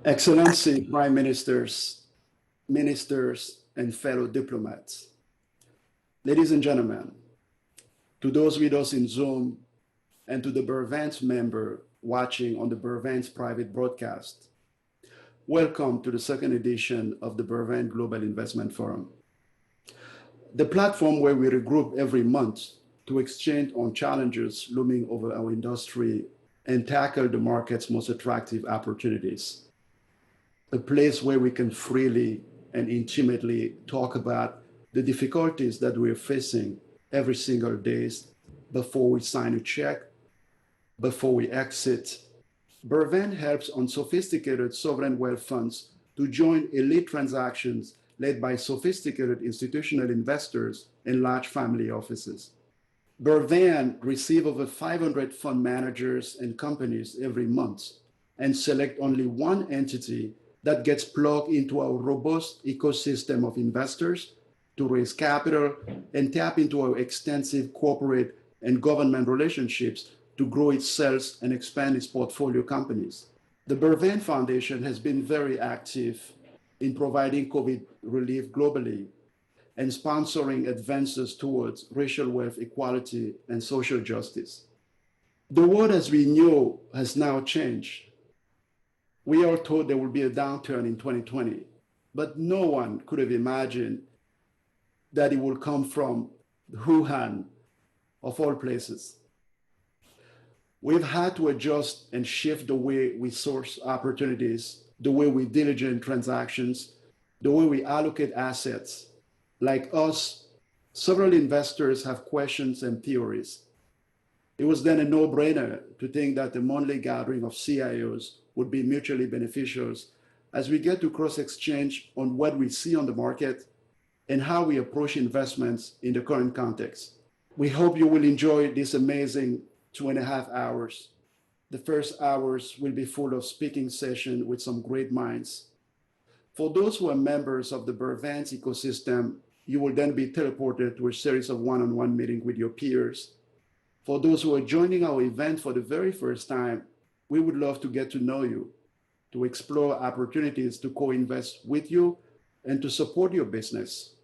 Excellency, Prime Ministers, Ministers, and fellow diplomats, ladies and gentlemen, to those with us in Zoom and to the Bervann member watching on the Bervann private broadcast, welcome to the second edition of the Bervann Global Investment Forum, the platform where we regroup every month to exchange on challenges looming over our industry and tackle the market's most attractive opportunities. A place where we can freely and intimately talk about the difficulties that we're facing every single day before we sign a check, before we exit. Bervann helps unsophisticated sovereign wealth funds to join elite transactions led by sophisticated institutional investors and large family offices. Bervann receives over 500 fund managers and companies every month and select only one entity that gets plugged into our robust ecosystem of investors to raise capital and tap into our extensive corporate and government relationships to grow its sales and expand its portfolio companies. The Bervann Foundation has been very active in providing COVID relief globally and sponsoring advances towards racial wealth equality and social justice. The world as we knew has now changed. We are told there will be a downturn in 2020, but no one could have imagined that it will come from Wuhan, of all places. We've had to adjust and shift the way we source opportunities, the way we diligence transactions, the way we allocate assets. Like us, several investors have questions and theories. It was then a no-brainer to think that the monthly gathering of CIOs would be mutually beneficial as we get to cross-exchange on what we see on the market and how we approach investments in the current context. We hope you will enjoy this amazing 2.5 hours. The first hours will be full of speaking sessions with some great minds. For those who are members of the Bervann ecosystem, you will then be teleported to a series of one-on-one meetings with your peers. For those who are joining our event for the very first time, we would love to get to know you, to explore opportunities to co-invest with you and to support your business.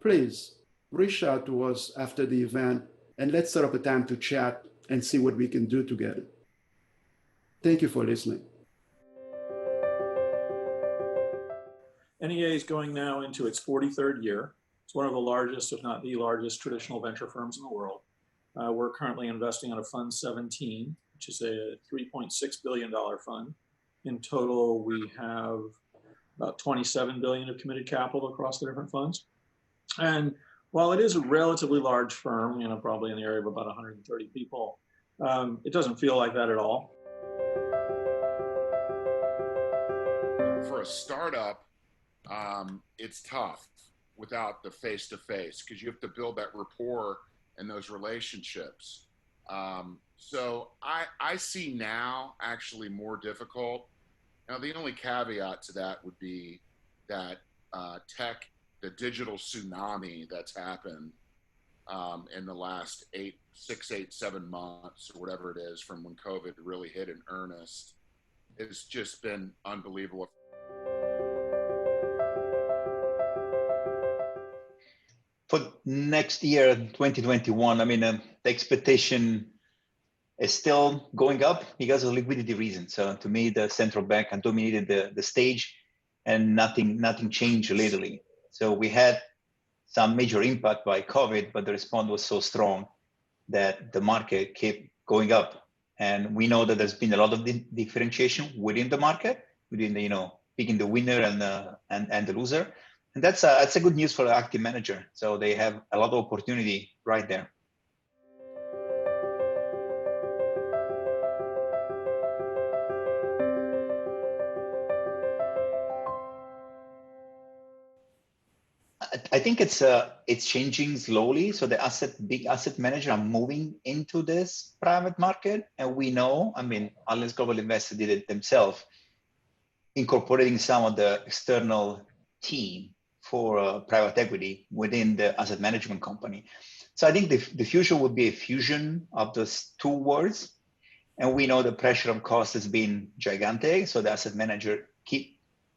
Please reach out to us after the event and let's set up a time to chat and see what we can do together. Thank you for listening. NEA is going now into its 43rd year. It's one of the largest, if not the largest, traditional venture firms in the world. We're currently investing on a Fund 17, which is a $3.6 billion fund. In total, we have about $27 billion of committed capital across the different funds. And while it is a relatively large firm, probably in the area of about 130 people, it doesn't feel like that at all. For a startup, it's tough without the face-to-face because you have to build that rapport and those relationships. So I see now actually more difficult. Now, the only caveat to that would be that the digital tsunami that's happened in the last 7 months or whatever it is from when COVID really hit in earnest, has just been unbelievable. For next year, 2021, the expectation is still going up because of liquidity reasons. So to me, the central bank had dominated the stage and nothing changed lately. So we had some major impact by COVID, but the response was so strong that the market kept going up. And we know that there's been a lot of differentiation within the market, within the, picking the winner and the loser. And that's a good news for the active manager. So they have a lot of opportunity right there. I think it's changing slowly. So the big asset manager are moving into this private market, and we know. Allianz Global Investors did it themselves, incorporating some of the external team for private equity within the asset management company. So I think the future would be a fusion of those two worlds, and we know the pressure of cost has been gigantic. So the asset manager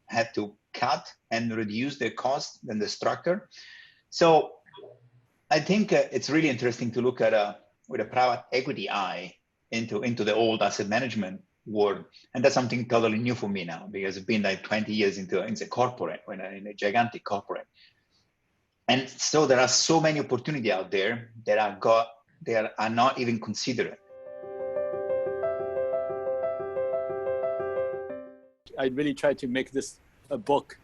had to cut and reduce their cost and the structure. So I think it's really interesting to look at with a private equity eye into the old asset management world, and that's something totally new for me now, because I've been like 20 years into corporate, in a gigantic corporate, and so there are so many opportunities out there that are not even considered. I really try to make this a book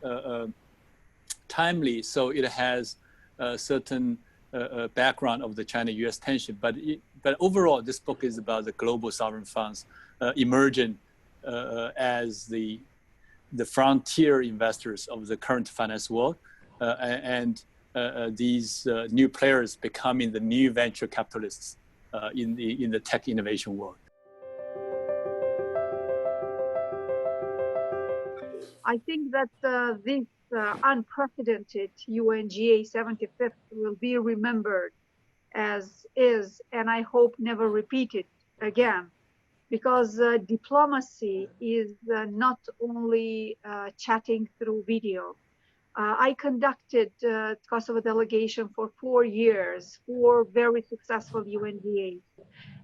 timely, so it has a certain background of the China-U.S. tension. But overall, this book is about the global sovereign funds emerging as the frontier investors of the current finance world, and these new players becoming the new venture capitalists in the tech innovation world. I think that this unprecedented UNGA 75th will be remembered as is, and I hope never repeated again, because diplomacy is not only chatting through video. I conducted Kosovo delegation for 4 years, 4 very successful UNGAs.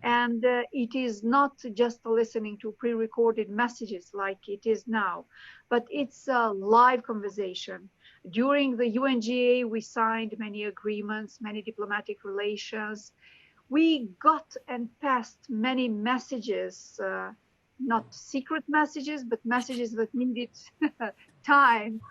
And it is not just listening to pre-recorded messages like it is now, but it's a live conversation. During the UNGA, we signed many agreements, many diplomatic relations. We got and passed many messages, not secret messages, but messages that needed time.